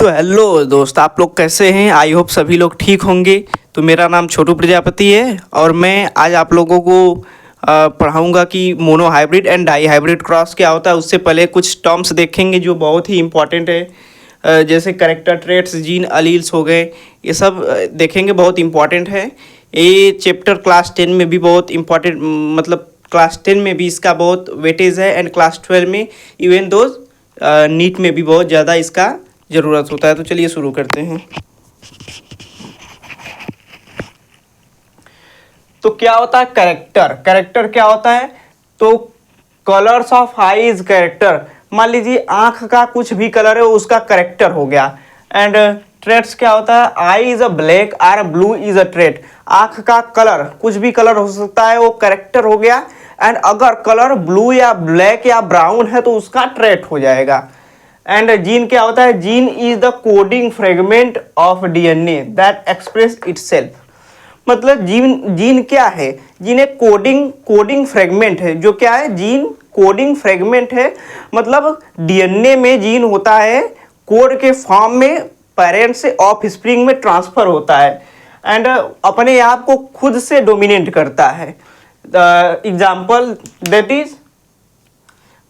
तो हेलो दोस्त, आप लोग कैसे हैं? आई होप सभी लोग ठीक होंगे। तो मेरा नाम छोटू प्रजापति है और मैं आज आप लोगों को पढ़ाऊंगा कि monohybrid and dihybrid cross क्या होता है। उससे पहले कुछ टर्म्स देखेंगे जो बहुत ही इंपॉर्टेंट है, जैसे करेक्टर ट्रेट्स, जीन अलील्स हो गए, ये सब देखेंगे, बहुत इंपॉर्टेंट है। ये चैप्टर क्लास 10 में भी बहुत इंपॉर्टेंट, मतलब क्लास 10 में भी इसका बहुत वेटेज है एंड क्लास 12 में इवन दो नीट में भी बहुत ज़्यादा इसका ज़रूरत होता है। तो चलिए शुरू करते हैं। तो क्या होता है कैरेक्टर? कैरेक्टर क्या होता है? तो colours of I is character. मान लीजिए आंख का कुछ भी कलर है उसका कैरेक्टर हो गया। एंड ट्रेट्स क्या होता है? आई इज अ ब्लैक और ब्लू इज अ ट्रेट। आंख का कलर कुछ भी कलर हो सकता है, वो कैरेक्टर हो गया। एंड अगर कलर ब्लू या ब्लैक या ब्राउन है तो उसका ट्रेट हो जाएगा। एंड जीन क्या होता है? Gene is the coding fragment of DNA that express itself. मतलब जीन क्या है? जीन एक कोडिंग फ्रेगमेंट है। जो क्या है? जीन कोडिंग फ्रेगमेंट है। मतलब डीएनए में जीन होता है, कोड के फॉर्म में पेरेंट से ऑफ स्प्रिंग में ट्रांसफर होता है एंड अपने आप को खुद से डोमिनेट करता है। Example that is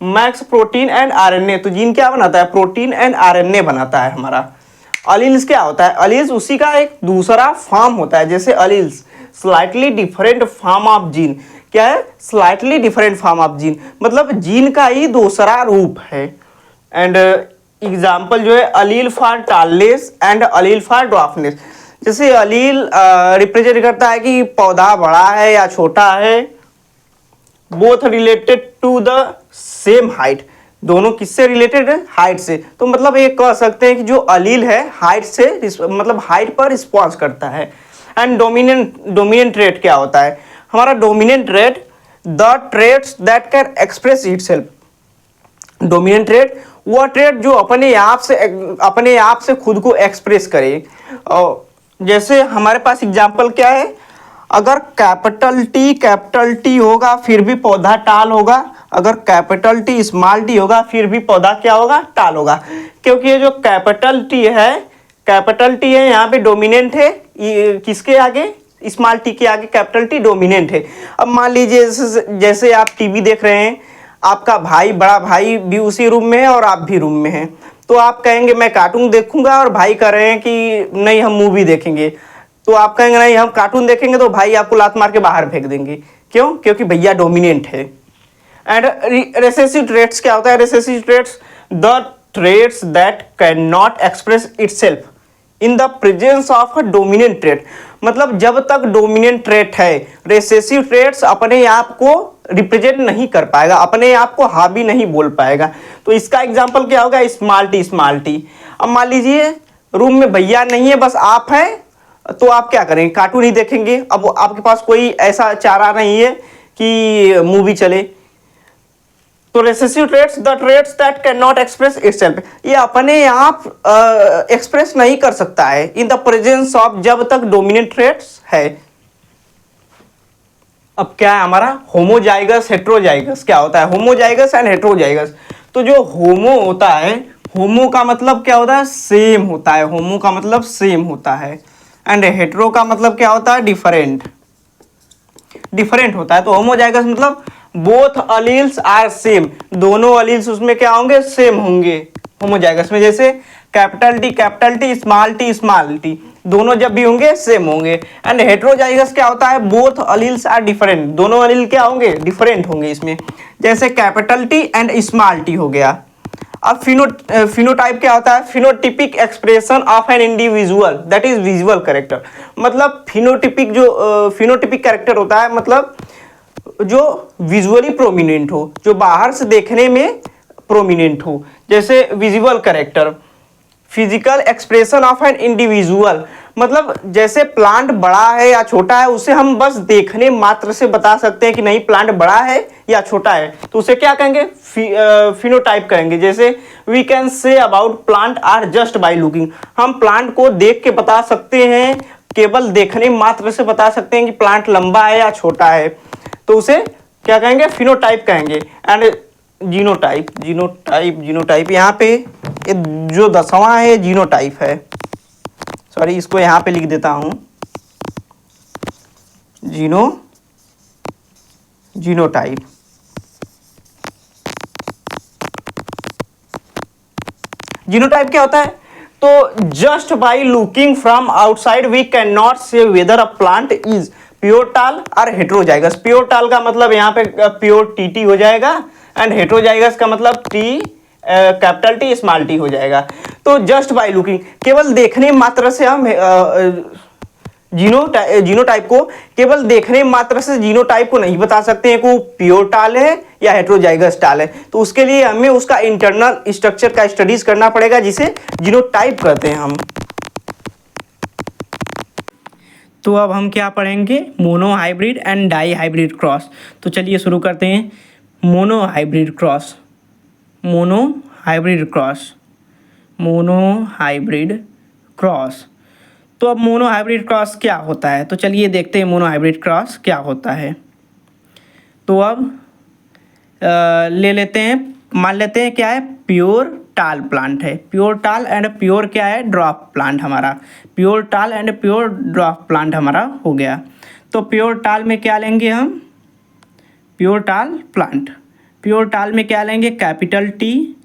max protein and RNA. तो जीन क्या बनाता है? प्रोटीन एंड आरएनए बनाता है हमारा। अलील्स क्या होता है? अलील्स उसी का एक दूसरा फॉर्म होता है। जैसे alleles slightly different form of gene. क्या है? Slightly different form of gene, मतलब जीन का ही दूसरा रूप है। एंड एग्जाम्पल जो है अलील for टालनेस and Aleel for dwarfness. जैसे अलील रिप्रेजेंट करता है कि पौधा बड़ा है या छोटा है। Both related to the same height. दोनों किससे रिलेटेड है? हाइट से। तो मतलब ये कह सकते हैं कि जो अलील है हाइट से, मतलब हाइट पर रिस्पॉन्स करता है। एंड डोमिनेंट ट्रेट क्या होता है? हमारा dominant trait the traits that can express itself. Dominant trait वह ट्रेट जो अपने आप से खुद को एक्सप्रेस करे। और जैसे हमारे पास एग्जांपल क्या है? अगर कैपिटल टी होगा फिर भी पौधा टाल होगा। अगर कैपिटल टी स्मॉल टी होगा फिर भी पौधा क्या होगा? टाल होगा। क्योंकि ये जो कैपिटल टी है यहाँ पे डोमिनेंट है। किसके आगे? स्मॉल टी के आगे कैपिटल टी डोमिनेंट है। अब मान लीजिए जैसे आप टीवी देख रहे हैं, आपका भाई, बड़ा भाई भी उसी रूम में है और आप भी रूम में हैं। तो आप कहेंगे मैं कार्टून देखूंगा और भाई कह रहे हैं कि नहीं हम मूवी देखेंगे। तो आप कहेंगे नहीं हम कार्टून देखेंगे, तो भाई आपको लात मार के बाहर फेंक देंगे। क्यों? क्योंकि भैया डोमिनेंट है। एंड रिसेसिव ट्रेट्स क्या होता है? Recessive traits the traits that can not express itself in the presence of a dominant trait. मतलब जब तक डोमिनेंट ट्रेट है, रिसेसिव ट्रेट्स अपने आप को रिप्रेजेंट नहीं कर पाएगा, अपने आप को हावी नहीं बोल पाएगा। तो इसका एग्जांपल क्या होगा? Small T. अब मान लीजिए रूम में भैया नहीं है, बस आप हैं, तो आप क्या करेंगे? कार्टून ही देखेंगे। अब आपके पास कोई ऐसा चारा नहीं है कि मूवी चले। तो recessive traits the traits that can not express itself, ये अपने आप एक्सप्रेस नहीं कर सकता है इन द प्रेजेंस ऑफ, जब तक डोमिनेंट ट्रेट्स है। अब क्या है हमारा? Homozygous heterozygous. क्या होता है? Homozygous and heterozygous. तो जो होमो होता है, होमो का मतलब क्या होता है? सेम होता है। होमो का मतलब सेम होता है। एंड हेट्रो का मतलब क्या होता है? डिफरेंट होता है। तो होमोजाइगस मतलब बोथ अलील्स आर सेम, दोनों अलील्स उसमें क्या होंगे? सेम होंगे होमोजाइगस में। जैसे कैपिटल टी स्मॉल टी, दोनों जब भी होंगे सेम होंगे। एंड हेट्रोजाइगस क्या होता है? बोथ अलील्स आर डिफरेंट, दोनों अलील क्या होंगे? डिफरेंट होंगे इसमें। जैसे capital T and small T हो गया। अब फिनोटाइप क्या होता है? Phenotypic expression of an individual that is visual character. मतलब फिनोटिपिक कैरेक्टर होता है, मतलब जो विजुअली प्रोमिनेंट हो, जो बाहर से देखने में प्रोमिनेंट हो। जैसे visual character, physical expression of an individual, मतलब जैसे प्लांट बड़ा है या छोटा है उसे हम बस देखने मात्र से बता सकते हैं कि नहीं प्लांट बड़ा है या छोटा है, तो उसे क्या कहेंगे? फिनोटाइप कहेंगे। जैसे we can say about plant are just by looking, हम प्लांट को देख के बता सकते हैं, केवल देखने मात्र से बता सकते हैं कि प्लांट लंबा है या छोटा है, तो उसे क्या कहेंगे? फिनोटाइप कहेंगे। एंड जीनोटाइप यहाँ पे ये जो 10वां है जीनोटाइप है, सॉरी इसको यहाँ पे लिख देता हूँ, जीनोटाइप। जीनोटाइप क्या होता है? तो just by looking from outside we can not say whether a plant is pure tall or heterozygous. Pure टाल का मतलब यहाँ पे प्योर टीटी हो जाएगा, एंड हेट्रोजाइगस का मतलब T capital T small T हो जाएगा। तो जस्ट बाई लुकिंग, केवल देखने मात्र से हम जीनोटाइप को केवल देखने मात्र से जीनोटाइप को नहीं बता सकते हैं कि वो प्योर टाल है या हेट्रोजाइगस टाल है। तो उसके लिए हमें उसका इंटरनल स्ट्रक्चर का स्टडीज करना पड़ेगा, जिसे जीनोटाइप कहते हैं हम। तो अब हम क्या पढ़ेंगे? Monohybrid and dihybrid cross. तो चलिए शुरू करते हैं। Monohybrid cross, monohybrid cross, monohybrid cross. तो अब मोनो हाइब्रिड क्रॉस क्या होता है? तो चलिए देखते हैं मोनो हाइब्रिड क्रॉस क्या होता है। तो अब ले लेते हैं, मान लेते हैं क्या है, प्योर टाल प्लांट है। प्योर टाल एंड प्योर क्या है, ड्रॉप प्लांट हमारा। प्योर टाल एंड प्योर ड्रॉप प्लांट हमारा हो गया। तो प्योर टाल में क्या लेंगे हम? प्योर टाल प्लांट, प्योर टाल में क्या लेंगे? कैपिटल टी,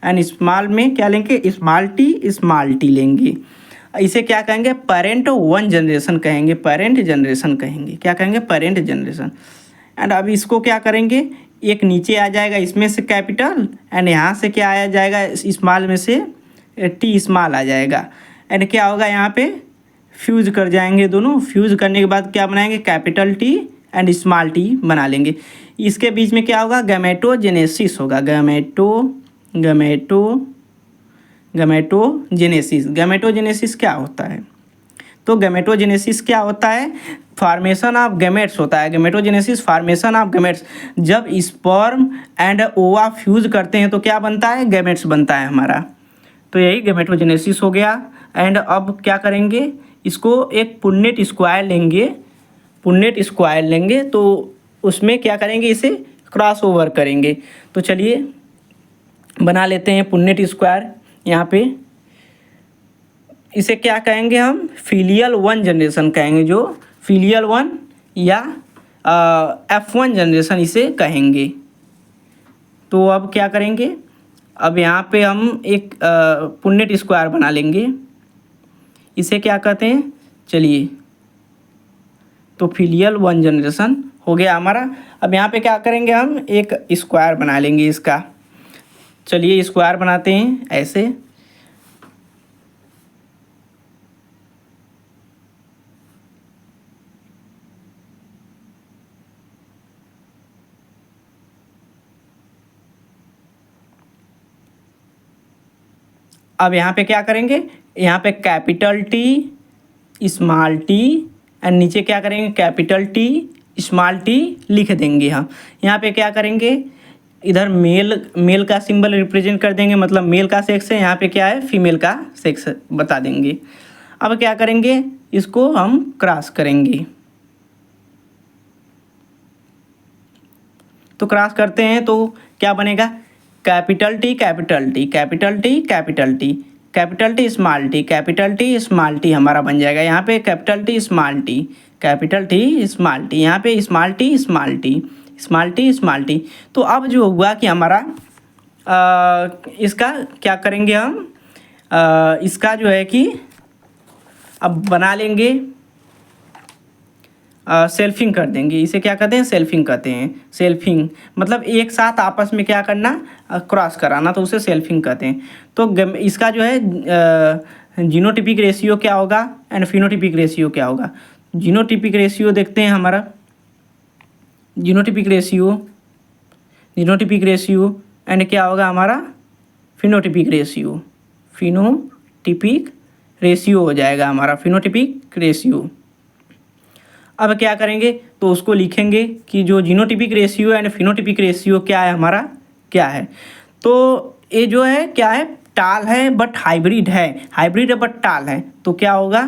एंड स्मॉल में क्या लेंगे? स्मॉल टी लेंगे। इसे क्या कहेंगे? पेरेंट वन जनरेशन कहेंगे, पेरेंट जनरेशन कहेंगे। क्या कहेंगे? Parent generation. एंड अब इसको क्या करेंगे? एक नीचे आ जाएगा इसमें से कैपिटल, एंड यहाँ से क्या आया जाएगा? स्मॉल में से टी स्मॉल आ जाएगा। एंड क्या होगा? यहाँ पे फ्यूज कर जाएंगे दोनों। फ्यूज करने के बाद क्या बनाएंगे? Capital T and small T बना लेंगे। इसके बीच में क्या होगा? गैमेटोजेनेसिस होगा। गैमेटोजेनेसिस क्या होता है? तो गैमेटोजेनेसिस क्या होता है? फॉर्मेशन ऑफ गैमेट्स होता है। Gametogenesis formation of gametes. जब स्पर्म एंड ओवा फ्यूज करते हैं तो क्या बनता है? गैमेट्स बनता है हमारा। तो यही गैमेटोजेनेसिस हो गया। एंड अब क्या करेंगे? इसको एक पुन्नेट स्क्वायर लेंगे तो उसमें क्या करेंगे? इसे क्रॉस ओवर करेंगे। तो चलिए बना लेते हैं पुन्नेट स्क्वायर। यहाँ पे इसे क्या कहेंगे हम? फिलियल वन जनरेशन कहेंगे, जो फिलियल वन या F1 जनरेशन इसे कहेंगे। तो अब क्या करेंगे? अब यहाँ पे हम एक पुन्नेट स्क्वायर बना लेंगे। इसे क्या कहते हैं? चलिए, तो फिलियल वन जनरेशन हो गया हमारा। अब यहाँ पे क्या करेंगे? हम एक स्क्वायर बना लेंगे इसका। चलिए स्क्वायर बनाते हैं ऐसे। अब यहाँ पे क्या करेंगे? यहाँ पे capital T small T, and नीचे क्या करेंगे? कैपिटल टी स्मॉल टी लिख देंगे हम। यहाँ पे क्या करेंगे? इधर मेल का सिंबल रिप्रेजेंट कर देंगे, मतलब मेल का सेक्स है। यहाँ पे क्या है? फीमेल का सेक्स बता देंगे। अब क्या करेंगे? इसको हम क्रॉस करेंगे। तो क्रॉस करते हैं तो क्या बनेगा? कैपिटल टी स्मॉल टी हमारा बन जाएगा। यहाँ पे कैपिटल टी स्मॉल टी, यहाँ पे स्मॉल टी। तो अब जो हुआ कि हमारा इसका क्या करेंगे हम? इसका जो है कि अब बना लेंगे, सेल्फिंग कर देंगे। इसे क्या कहते हैं? सेल्फिंग कहते हैं। सेल्फिंग मतलब एक साथ आपस में क्या करना? क्रॉस कराना, तो उसे सेल्फिंग कहते हैं। तो इसका जो है जीनोटिपिक रेशियो क्या होगा एंड फिनोटिपिक रेशियो क्या होगा? जीनोटिपिक रेशियो देखते हैं हमारा। जीनोटिपिक रेशियो एंड क्या होगा हमारा? फिनोटिपिक रेशियो हो जाएगा हमारा, फिनोटिपिक रेशियो। अब क्या करेंगे? तो उसको लिखेंगे कि जो genotypic ratio and phenotypic ratio क्या है हमारा, क्या है। तो ये जो है क्या है? टाल है बट हाइब्रिड है, बट टाल है। तो क्या होगा?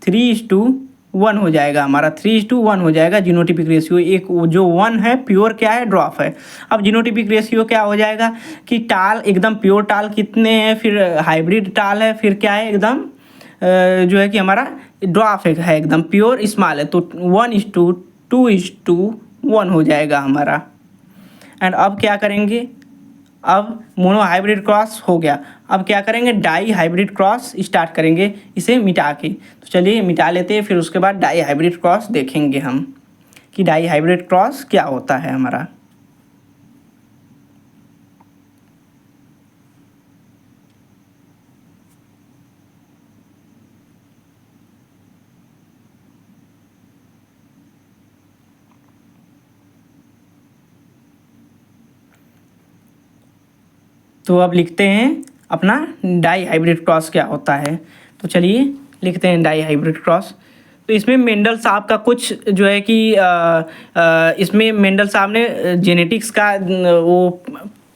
3:2 1 हो जाएगा हमारा, 3:1 हो जाएगा जीनोटिपिक रेशियो। एक जो 1 है प्योर क्या है, ड्रॉप है। अब जीनोटिपिक रेशियो क्या हो जाएगा कि टाल एकदम प्योर टाल कितने हैं, फिर हाइब्रिड टाल है, फिर क्या है एकदम जो है कि हमारा ड्रॉप है एकदम प्योर स्मॉल है, तो 1:2:1 हो जाएगा हमारा। एंड अब क्या करेंगे, अब मोनो हाइब्रिड क्रॉस हो गया, अब क्या करेंगे डाई हाइब्रिड क्रॉस स्टार्ट करेंगे इसे मिटा के। तो चलिए मिटा लेते हैं, फिर उसके बाद डाई हाइब्रिड क्रॉस देखेंगे हम कि डाई हाइब्रिड क्रॉस क्या होता है हमारा। तो अब लिखते हैं अपना डाई हाइब्रिड क्रॉस क्या होता है। तो चलिए लिखते हैं डाई हाइब्रिड क्रॉस। तो इसमें मेंडल साहब का कुछ जो है कि इसमें मेंडल साहब ने जेनेटिक्स का वो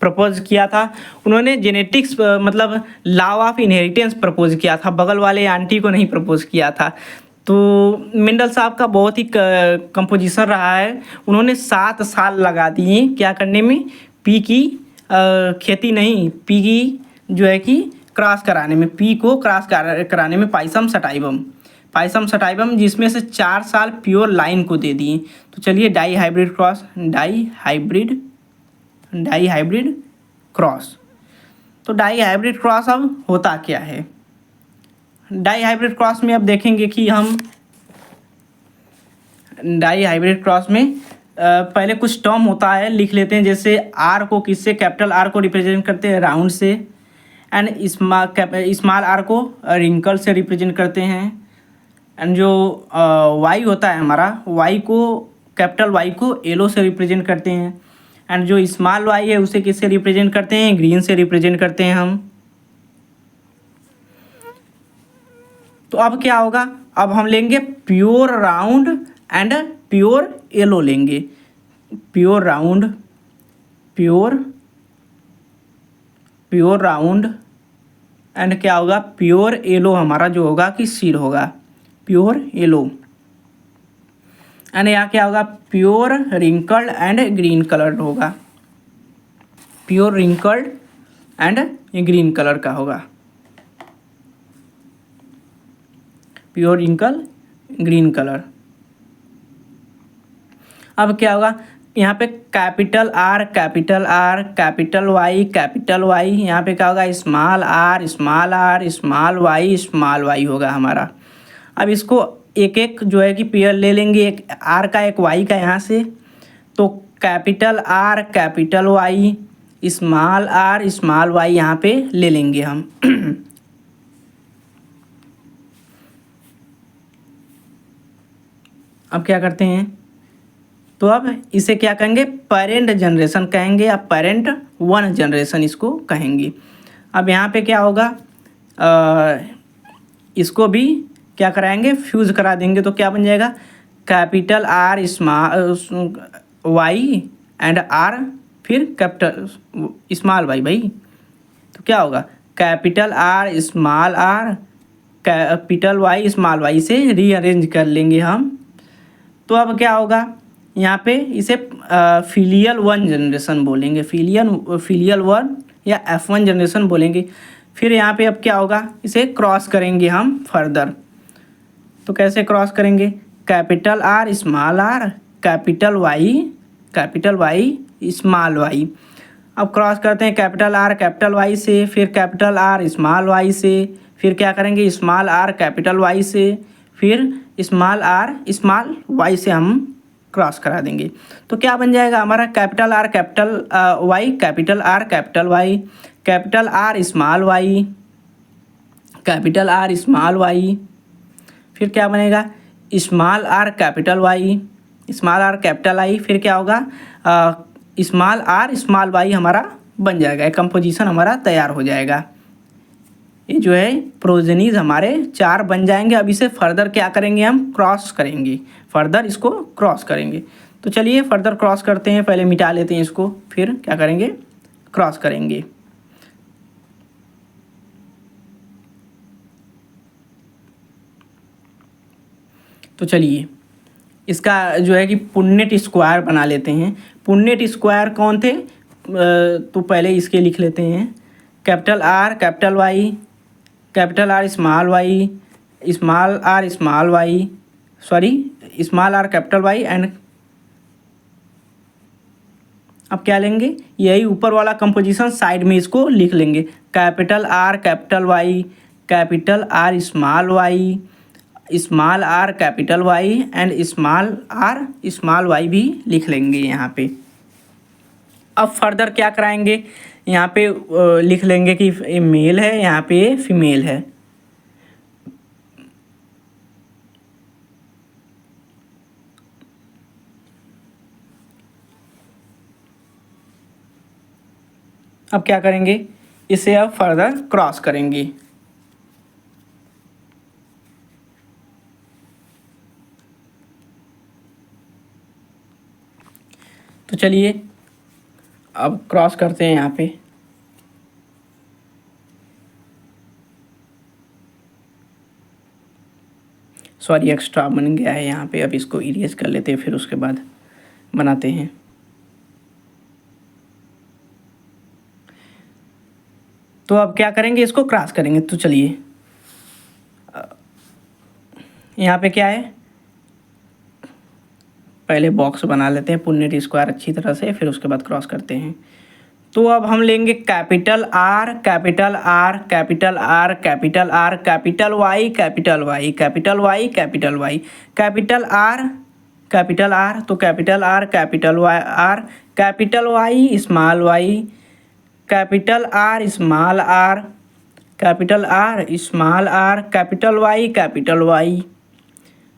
प्रपोज किया था। उन्होंने जेनेटिक्स मतलब लॉ ऑफ इनहेरिटेंस प्रपोज किया था, बगल वाले आंटी को नहीं प्रपोज किया था। तो मेंडल साहब का बहुत ही कंपोजिशन रहा है। उन्होंने 7 साल लगा दिए क्या करने में, पी की खेती नहीं, पी की जो है कि क्रॉस कराने में, पी को क्रॉस कराने में पाइसम सटाइवम जिसमें से 4 साल प्योर लाइन को दे दिए। तो चलिए डाई हाइब्रिड क्रॉस। तो डाई हाइब्रिड क्रॉस अब होता क्या है, डाई हाइब्रिड क्रॉस में अब देखेंगे कि हम डाई हाइब्रिड क्रॉस में पहले कुछ टर्म होता है लिख लेते हैं, जैसे आर को किससे, कैपिटल आर को रिप्रेजेंट करते हैं राउंड से, एंड स्मॉल आर को रिंकल से रिप्रेजेंट करते हैं। एंड जो वाई होता है हमारा, वाई को कैपिटल वाई को येलो से रिप्रेजेंट करते हैं। एंड जो स्मॉल वाई है उसे किससे रिप्रेजेंट करते हैं, ग्रीन से रिप्रेजेंट करते हैं हम। तो अब क्या होगा, अब हम लेंगे pure round and pure yellow लेंगे, प्योर राउंड एंड क्या होगा प्योर येलो, हमारा जो होगा कि सीड होगा प्योर येलो। एंड यहाँ क्या होगा pure wrinkled and green colour होगा, pure wrinkled and green colour का होगा, प्योर रिंकल ग्रीन कलर। अब क्या होगा यहाँ पे कैपिटल आर कैपिटल वाई, यहाँ पे क्या होगा स्मॉल वाई होगा हमारा। अब इसको एक एक जो है कि पेयर ले लेंगे, एक आर का एक वाई का यहाँ से। तो capital R capital Y small Y यहाँ पे ले लेंगे हम। अब क्या करते हैं, तो अब इसे क्या कहेंगे पेरेंट जनरेशन कहेंगे, या पेरेंट 1 जनरेशन इसको कहेंगे। अब यहाँ पे क्या होगा इसको भी क्या कराएंगे फ्यूज करा देंगे, तो क्या बन जाएगा capital R Y and R फिर कैपिटल स्मॉल वाई भाई। तो क्या होगा capital R capital Y small Y से रीअरेंज कर लेंगे हम। तो अब क्या होगा यहाँ पे इसे फिलियल 1 जनरेशन बोलेंगे, फिलियल 1 या F1 जनरेशन बोलेंगे। फिर यहाँ पे अब क्या होगा इसे क्रॉस करेंगे हम फर्दर। तो कैसे क्रॉस करेंगे capital R capital Y small Y. अब क्रॉस करते हैं कैपिटल आर कैपिटल वाई से, फिर कैपिटल आर स्मॉल वाई से, फिर क्या करेंगे स्मॉल आर कैपिटल वाई से, फिर स्मॉल आर स्मॉल वाई से हम क्रॉस करा देंगे। तो क्या बन जाएगा हमारा capital R capital Y capital R capital Y capital R small Y capital R small Y, फिर क्या बनेगा small R capital Y small R capital I, फिर क्या होगा स्मॉल आर स्मॉल वाई हमारा बन जाएगा, कंपोजिशन हमारा तैयार हो जाएगा। ये जो है प्रोजेनीज हमारे 4 बन जाएंगे। अब इसे फर्दर क्या करेंगे हम क्रॉस करेंगे, फर्दर इसको क्रॉस करेंगे। तो चलिए फर्दर क्रॉस करते हैं, पहले मिटा लेते हैं इसको, फिर क्या करेंगे क्रॉस करेंगे। तो तो चलिए इसका जो है कि पुन्नेट स्क्वायर बना लेते हैं। पुन्नेट स्क्वायर कौन थे, तो पहले इसके लिख लेते हैं। Capital R capital Y, capital R small Y, small R small Y, sorry small R capital Y and अब क्या लेंगे, यही ऊपर वाला कंपोजिशन साइड में इसको लिख लेंगे। Capital R capital Y, capital R small Y, small R capital Y and small R small Y भी लिख लेंगे यहाँ पे। अब फर्दर क्या कराएंगे, यहाँ पे लिख लेंगे कि मेल है, यहाँ पे फीमेल है। अब क्या करेंगे, इसे अब फर्दर क्रॉस करेंगे। तो चलिए अब क्रॉस करते हैं यहाँ पे। सॉरी एक्स्ट्रा बन गया है यहाँ पे, अब इसको इरेज कर लेते हैं, फिर उसके बाद बनाते हैं। तो अब क्या करेंगे, इसको क्रॉस करेंगे। तो चलिए यहाँ पे क्या है, पहले बॉक्स बना लेते हैं पुन्नेट स्क्वायर अच्छी तरह से, फिर उसके बाद क्रॉस करते हैं। तो अब हम लेंगे capital R capital R capital R capital R capital Y capital Y capital Y capital Y capital R, तो capital R capital Y R capital Y small Y capital R small R capital R small R capital Y capital Y.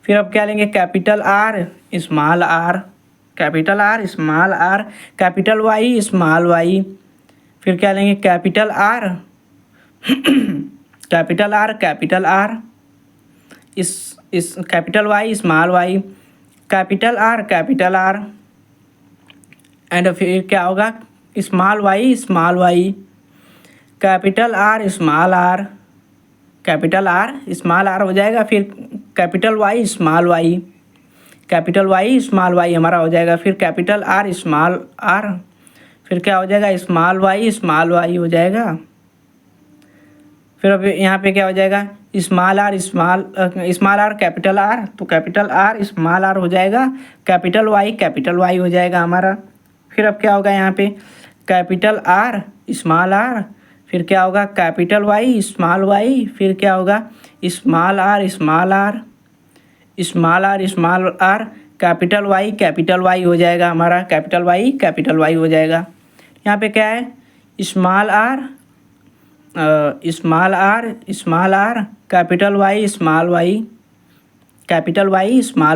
फिर अब क्या लेंगे, capital R small R capital R small R capital Y small Y. फिर क्या लेंगे, capital R capital R capital R इस capital Y small Y capital R and फिर क्या होगा, small Y capital R small R हो जाएगा। फिर कैपिटल वाई स्मॉल वाई हमारा हो जाएगा। फिर कैपिटल आर स्मॉल आर, फिर क्या हो जाएगा, स्मॉल वाई हो जाएगा। फिर अब यहाँ पे क्या हो जाएगा, स्मॉल आर कैपिटल आर, तो कैपिटल आर स्मॉल आर हो जाएगा, कैपिटल वाई हो जाएगा हमारा। फिर अब क्या होगा यहाँ पे, कैपिटल आर स्मॉल आर, फिर क्या होगा कैपिटल वाई स्मॉल वाई, फिर क्या होगा स्मॉल आर कैपिटल वाई हो जाएगा हमारा, कैपिटल वाई हो जाएगा। यहाँ पे क्या है, small R capital Y small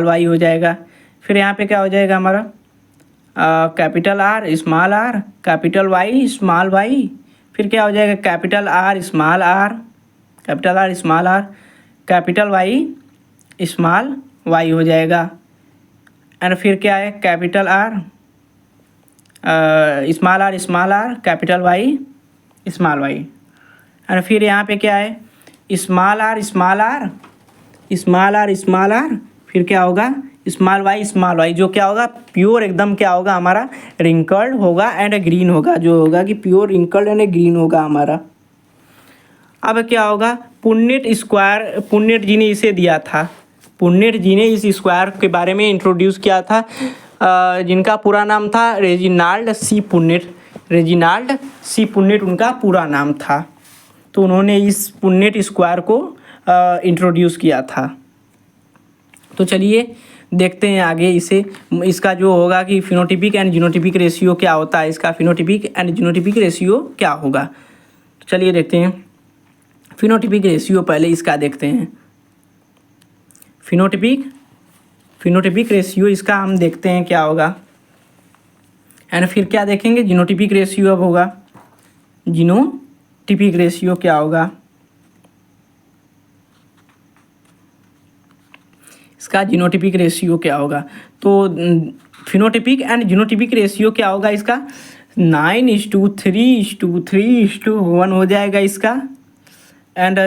Y हो जाएगा। फिर यहाँ पे क्या हो जाएगा हमारा, capital R capital Y small Y, फिर क्या हो जाएगा capital R small R capital Y small Y हो जाएगा। एंड फिर क्या है, capital R small R capital Y small Y. And फिर यहाँ पे क्या है, स्मॉल आर फिर क्या होगा स्मॉल वाई, जो क्या होगा प्योर एकदम क्या होगा हमारा रिंकल्ड होगा एंड ग्रीन होगा, जो होगा कि प्योर रिंकल्ड एंड ग्रीन होगा हमारा। अब क्या होगा, पुन्नेट जी ने इसे दिया था, पुन्नेट जी ने इस स्क्वायर के बारे में इंट्रोड्यूस किया था, जिनका पूरा नाम था रेजिनाल्ड सी पुन्नेट उनका पूरा नाम था। तो उन्होंने इस पुन्नेट स्क्वायर को इंट्रोड्यूस किया था। तो चलिए देखते हैं आगे इसका जो होगा कि फिनोटिपिक एंड जीनोटिपिक रेशियो क्या होता है, इसका फिनोटिपिक एंड जीनोटिपिक रेशियो क्या होगा। तो चलिए देखते हैं फिनोटिपिक रेशियो, पहले इसका देखते हैं। फिनोटिपिक रेशियो इसका हम देखते हैं क्या होगा, एंड फिर क्या देखेंगे जीनोटिपिक रेशियो अब होगा, जीनोटिपिक रेशियो क्या होगा, इसका जीनोटिपिक रेशियो क्या होगा। तो फिनोटिपिक एंड जीनोटिपिक रेशियो क्या होगा इसका, 9:3:3:1 हो जाएगा इसका। एंड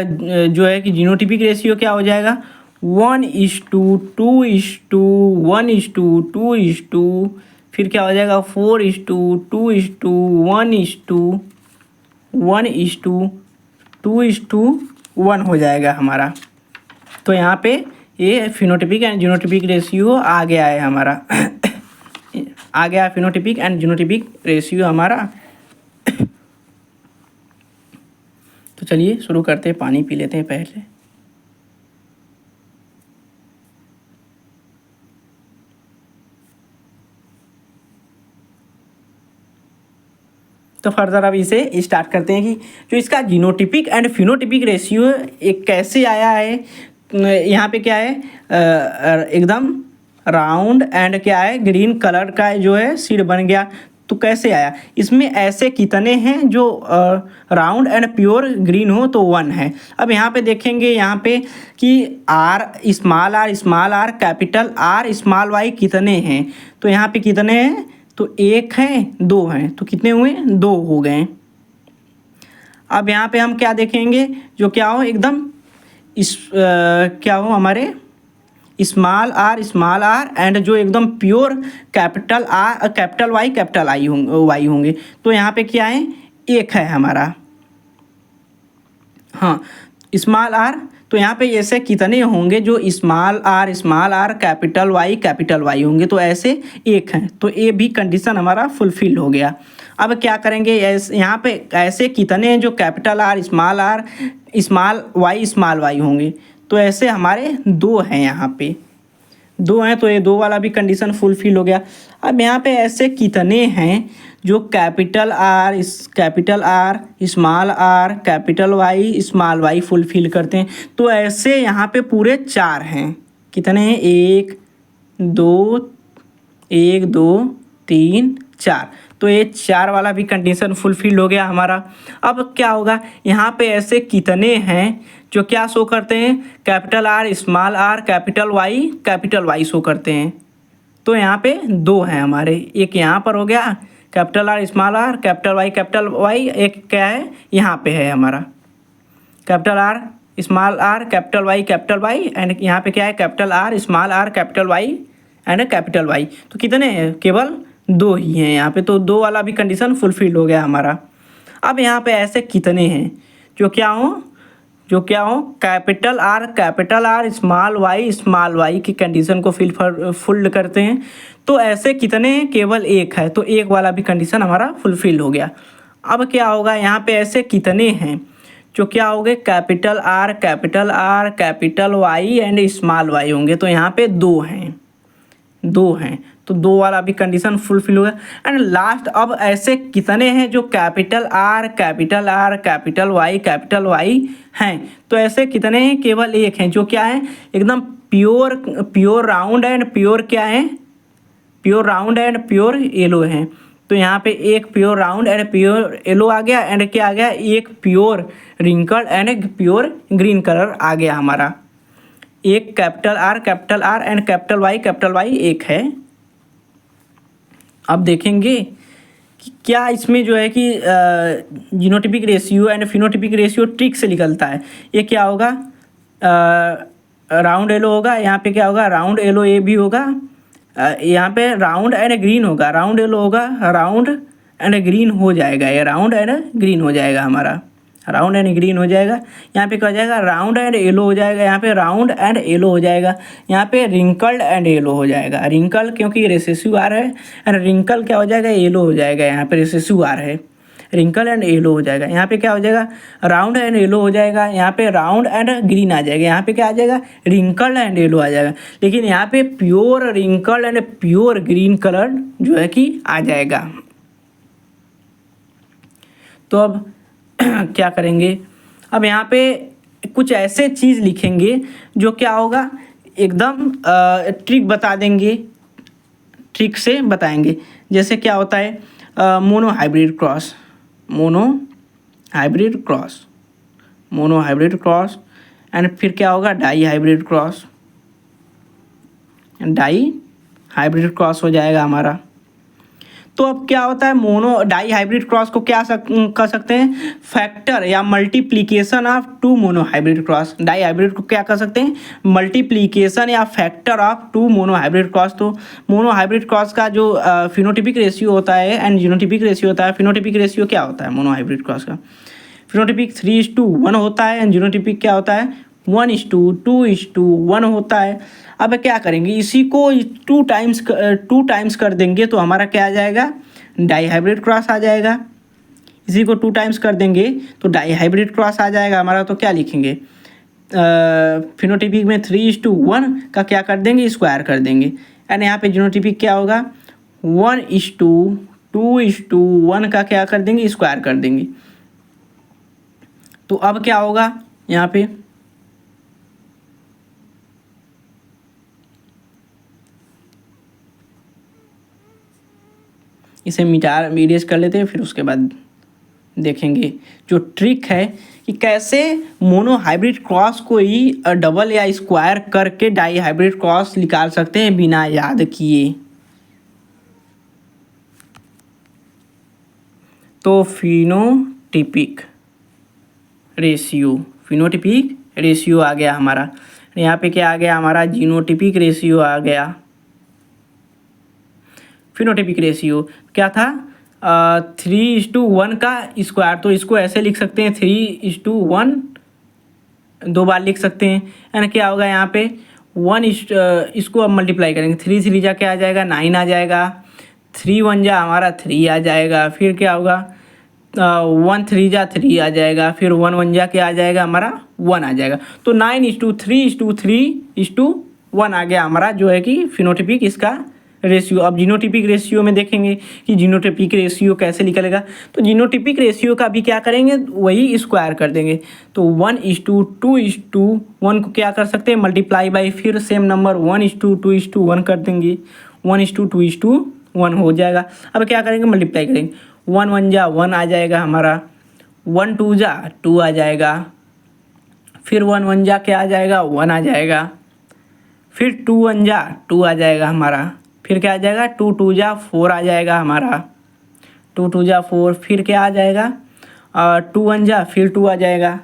जो है कि जीनोटिपिक रेशियो क्या हो जाएगा, 1:2, 2:1:2, फिर क्या हो जाएगा 4:2, 2:1:1 हो जाएगा हमारा। तो यहाँ पे ये फिनोटिपिक एंड जीनोटिपिक रेशियो आ गया है हमारा आ गया फिनोटिपिक एंड जीनोटिपिक रेशियो हमारा। तो चलिए शुरू करते हैं, पानी पी लेते हैं पहले। तो फर्दर अब इसे स्टार्ट करते हैं कि जो इसका जीनोटिपिक एंड फिनोटिपिक रेशियो एक कैसे आया है। यहाँ पे क्या है, एकदम राउंड एंड क्या है ग्रीन कलर का जो है सीड बन गया। तो कैसे आया, इसमें ऐसे कितने हैं जो राउंड एंड प्योर ग्रीन हो, तो 1 है। अब यहाँ पे देखेंगे यहाँ पे कि small R capital R small Y कितने हैं। तो यहाँ पे कितने हैं, तो 1 है 2 हैं, तो कितने हुए 2 हो गए। अब यहाँ पे हम क्या देखेंगे, जो क्या हो एकदम क्या हो हमारे स्मॉल आर एंड जो एकदम pure capital Y capital Y होंगे। तो यहाँ पे क्या है 1 है हमारा। हाँ स्मॉल आर, तो यहाँ पे ऐसे कितने होंगे जो स्मॉल आर कैपिटल वाई होंगे, तो ऐसे 1 हैं। तो ये भी कंडीशन हमारा फुलफिल हो गया। अब क्या करेंगे, यहाँ पे ऐसे कितने हैं जो कैपिटल आर स्मॉल वाई होंगे, तो ऐसे हमारे 2 हैं। यहाँ पे 2 हैं, तो ये 2 वाला भी कंडीशन फुलफिल हो गया। अब यहाँ पे ऐसे कितने हैं जो capital R capital Y fulfil करते हैं, तो ऐसे यहाँ पे पूरे 4 हैं। कितने हैं, 1 2 3 4, तो ये 4 वाला भी कंडीशन फुलफिल हो गया हमारा। अब क्या होगा, यहाँ पे ऐसे कितने हैं जो क्या शो करते हैं, capital R capital Y show करते हैं। तो यहाँ पे 2 हैं हमारे, एक यहाँ पर हो गया कैपिटल आर कैपिटल वाई, एक क्या है यहाँ पे है हमारा capital R capital Y and यहाँ पे क्या है capital R capital Y and capital Y. तो कितने हैं, केवल 2 ही हैं यहाँ पे। तो 2 वाला भी कंडीशन फुलफिल हो गया हमारा। अब यहाँ पे ऐसे कितने हैं जो क्या हो कैपिटल आर स्मॉल वाई की कंडीशन को फुल करते हैं। तो ऐसे कितने हैं, केवल 1 है। तो 1 वाला भी कंडीशन हमारा फुलफिल हो गया। अब क्या होगा, यहाँ पे ऐसे कितने हैं जो क्या होंगे capital R capital Y and small Y होंगे, तो यहाँ पे 2 हैं। तो 2 वाला भी कंडीशन फुलफिल हो गया। एंड लास्ट अब ऐसे कितने हैं जो कैपिटल आर कैपिटल वाई हैं, तो ऐसे कितने हैं, केवल 1 हैं जो क्या है एकदम प्योर राउंड एंड प्योर क्या है, pure round and pure yellow है। तो यहाँ पे एक pure round and pure yellow आ गया एंड क्या आ गया, एक pure wrinkle and pure green colour आ गया हमारा। एक capital R and capital Y 1 है। अब देखेंगे कि क्या इसमें जो है कि genotypic ratio and phenotypic ratio trick से निकलता है। ये क्या होगा, राउंड येलो होगा, यहाँ पे क्या होगा राउंड येलो ए भी होगा, यहाँ पे राउंड एंड ग्रीन होगा, राउंड येलो होगा, राउंड एंड ग्रीन हो जाएगा, ये राउंड एंड ग्रीन हो जाएगा हमारा, राउंड एंड ग्रीन हो जाएगा। यहाँ पे क्या हो जाएगा, राउंड एंड येलो हो जाएगा, यहाँ पे राउंड एंड येलो हो जाएगा, यहाँ पे रिंकल्ड एंड येलो हो जाएगा। रिंकल क्योंकि रेसेसिव आर है एंड रिंकल क्या हो जाएगा, येलो हो जाएगा, यहाँ पे रेसेसिव आर है, रिंकल एंड येलो हो जाएगा। यहाँ पे क्या हो जाएगा, राउंड एंड येलो हो जाएगा, यहाँ पे राउंड एंड ग्रीन आ जाएगा, यहाँ पे क्या आ जाएगा, रिंकल्ड एंड येलो आ जाएगा। लेकिन यहाँ पे pure wrinkled and pure green colour जो है कि आ जाएगा। तो अब क्या करेंगे, अब यहाँ पे कुछ ऐसे चीज़ लिखेंगे जो क्या होगा, एकदम ट्रिक बता देंगे, ट्रिक से बताएंगे। जैसे क्या होता है मोनो हाइब्रिड क्रॉस एंड फिर क्या होगा डाई हाइब्रिड क्रॉस हो जाएगा हमारा। तो अब क्या होता है, मोनो डाई हाइब्रिड क्रॉस को क्या कर सकते हैं, फैक्टर या multiplication of two monohybrid cross. Dihybrid को क्या कर सकते हैं, मल्टीप्लीकेशन या factor of two monohybrid cross. तो मोनो हाइब्रिड क्रॉस का जो फिनोटिपिक रेशियो होता है एंड जीनोटिपिक रेशियो होता है, फिनोटिपिक रेशियो क्या होता है मोनो हाइब्रिड क्रॉस का, फिनोटिपिक 3:1 होता है एंड जीनोटिपिक क्या होता है 1:2:1 होता है। अब क्या करेंगे, इसी को टू टाइम्स कर देंगे तो हमारा क्या आ जाएगा, डाई हाइब्रिड क्रॉस आ जाएगा। इसी को 2 टाइम्स कर देंगे तो डाई हाइब्रिड क्रॉस आ जाएगा हमारा। तो क्या लिखेंगे, फिनोटिपिक में 3:1 का क्या कर देंगे, स्क्वायर कर देंगे एंड यहाँ पे जीनोटिपिक क्या होगा 1:2:1 का क्या कर देंगे, स्क्वायर कर देंगे। तो अब क्या होगा यहाँ पे, इसे इरेज कर लेते हैं, फिर उसके बाद देखेंगे जो ट्रिक है कि कैसे मोनो हाइब्रिड क्रॉस को ही डबल या स्क्वायर करके डाई हाइब्रिड क्रॉस निकाल सकते हैं बिना याद किए। तो फिनोटिपिक रेशियो आ गया हमारा। यहाँ पे क्या आ गया हमारा, जीनोटिपिक रेशियो आ गया। फिनोटिपिक रेशियो क्या था, 3:1 का स्क्वायर। तो इसको ऐसे लिख सकते हैं 3:1, 2 बार लिख सकते हैं एंड क्या होगा यहाँ पे इसको अब मल्टीप्लाई करेंगे, 3 3 जा क्या आ जाएगा 9 आ जाएगा, 3 1 जा हमारा 3 आ जाएगा, फिर क्या होगा 1 3 जा 3 आ जाएगा, फिर 1 1 जा क्या आ जाएगा हमारा 1 आ जाएगा। तो 9:3:3:1 आ गया हमारा, जो है कि फिनोटिपिक इसका रेशियो। अब जीनोटिपिक रेशियो में देखेंगे कि जीनोटिपिक रेशियो कैसे निकलेगा। तो जीनोटिपिक रेशियो का भी क्या करेंगे, वही स्क्वायर कर देंगे। तो 1:2:1 को क्या कर सकते हैं, मल्टीप्लाई बाई, फिर सेम नंबर 1:2:1 कर देंगे, 1:2:1 हो जाएगा। अब क्या करेंगे, मल्टीप्लाई करेंगे, 1 1 जा 1 आ जाएगा हमारा, 1 2 जा 2 आ जाएगा, फिर 1 1 जा क्या आ जाएगा 1 आ जाएगा, फिर 2 1 जा 2 आ जाएगा हमारा, फिर क्या आ जाएगा 2 2 जा 4 आ जाएगा हमारा, 2 2 जा 4, फिर क्या आ जाएगा 2 1 जा फिर 2 आ जाएगा,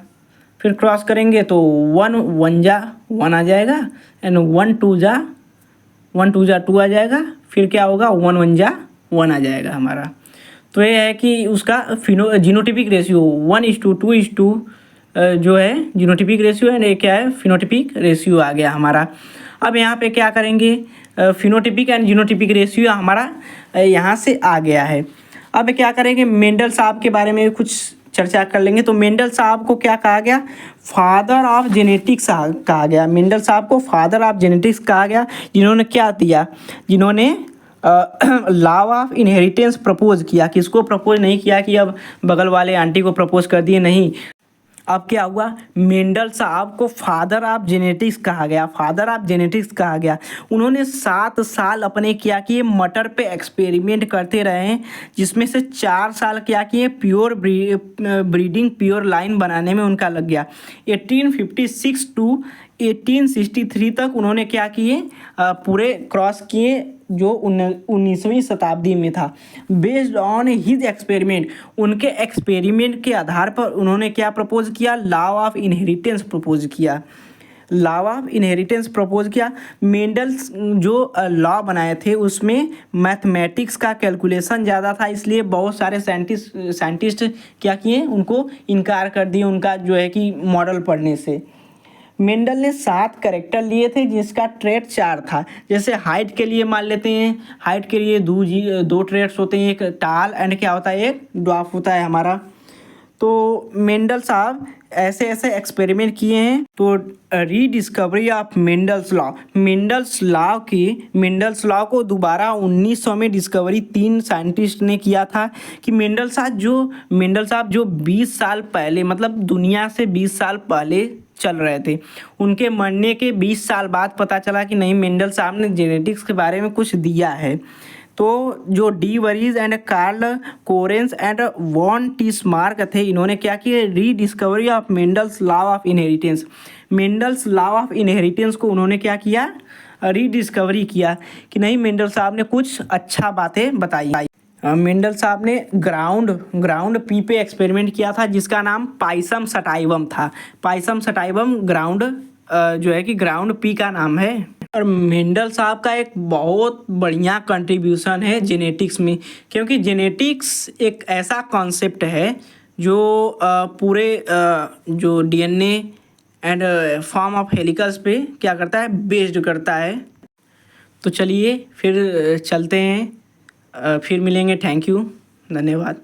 फिर क्रॉस करेंगे तो 1 1 जा 1 आ जाएगा एंड 1 2 जा 2 आ जाएगा, फिर क्या होगा 1 1 जा 1 आ जाएगा हमारा। तो ये है कि उसका जीनोटिपिक रेशियो 1:2:2 जो है जीनोटिपिक रेशियो है, ये क्या है फिनोटिपिक रेशियो आ गया हमारा। अब यहाँ पे क्या करेंगे, फिनोटिपिक एंड जीनोटिपिक रेशियो हमारा यहाँ से आ गया है। अब क्या करेंगे, मेंडल साहब के बारे में कुछ चर्चा कर लेंगे। तो मेंडल साहब को क्या कहा गया, फादर ऑफ जेनेटिक्स कहा गया। मेंडल साहब को फादर ऑफ जेनेटिक्स कहा गया, जिन्होंने क्या दिया, जिन्होंने लॉ ऑफ इनहेरिटेंस प्रपोज किया। किसको प्रपोज नहीं किया कि अब बगल वाले आंटी को प्रपोज कर दिए, नहीं। अब क्या हुआ, मेंडल साहब को फादर ऑफ जेनेटिक्स कहा गया, फादर ऑफ जेनेटिक्स कहा गया। उन्होंने 7 साल अपने क्या किए, मटर पे एक्सपेरिमेंट करते रहे, जिसमें से 4 साल क्या किए, प्योर ब्रीडिंग प्योर लाइन बनाने में उनका लग गया। 1856 टू 1863 तक उन्होंने क्या किए, पूरे क्रॉस किए, जो 19वीं शताब्दी में था। बेस्ड ऑन हिज एक्सपेरिमेंट, उनके एक्सपेरिमेंट के आधार पर उन्होंने क्या प्रपोज किया, लॉ ऑफ इनहेरिटेंस प्रपोज किया। लॉ ऑफ इनहेरिटेंस प्रपोज किया। मेंडल्स जो लॉ बनाए थे उसमें मैथमेटिक्स का कैलकुलेशन ज़्यादा था, इसलिए बहुत सारे साइंटिस्ट क्या किए, उनको इनकार कर दिए उनका जो है कि मॉडल पढ़ने से। मेंडल ने 7 कैरेक्टर लिए थे, जिसका ट्रेट 4 था। जैसे हाइट के लिए मान लेते हैं, हाइट के लिए 2 ट्रेट्स होते हैं, एक टाल एंड क्या होता है, एक ड्वार्फ होता है हमारा। तो मेंडल साहब ऐसे ऐसे एक्सपेरिमेंट किए हैं। तो rediscovery of Mendel's law, Mendel's law को दोबारा 1900 में डिस्कवरी 3 साइंटिस्ट ने किया था कि मेंडल साहब जो 20 साल पहले, मतलब दुनिया से 20 साल पहले चल रहे थे, उनके मरने के 20 साल बाद पता चला कि नहीं, मेंडल साहब ने जेनेटिक्स के बारे में कुछ दिया है। तो जो de Vries and Carl Correns and von Tschermak थे, इन्होंने क्या किया, rediscovery of Mendel's law of inheritance. Mendel's law of inheritance को उन्होंने क्या किया, रीडिस्कवरी किया कि नहीं, मेंडल साहब ने कुछ अच्छा बातें बताई। मेंडल साहब ने ग्राउंड पी पे एक्सपेरिमेंट किया था जिसका नाम पाइसम सटाइवम था। पाइसम सटाइवम ग्राउंड जो है कि ग्राउंड पी का नाम है। और मेंडल साहब का एक बहुत बढ़िया कंट्रीब्यूशन है जेनेटिक्स में, क्योंकि जेनेटिक्स एक ऐसा कॉन्सेप्ट है जो पूरे जो डीएनए एंड फॉर्म ऑफ हेलिकल्स पे क्या करता है, बेस्ड करता है। तो चलिए फिर चलते हैं, फिर मिलेंगे। थैंक यू, धन्यवाद।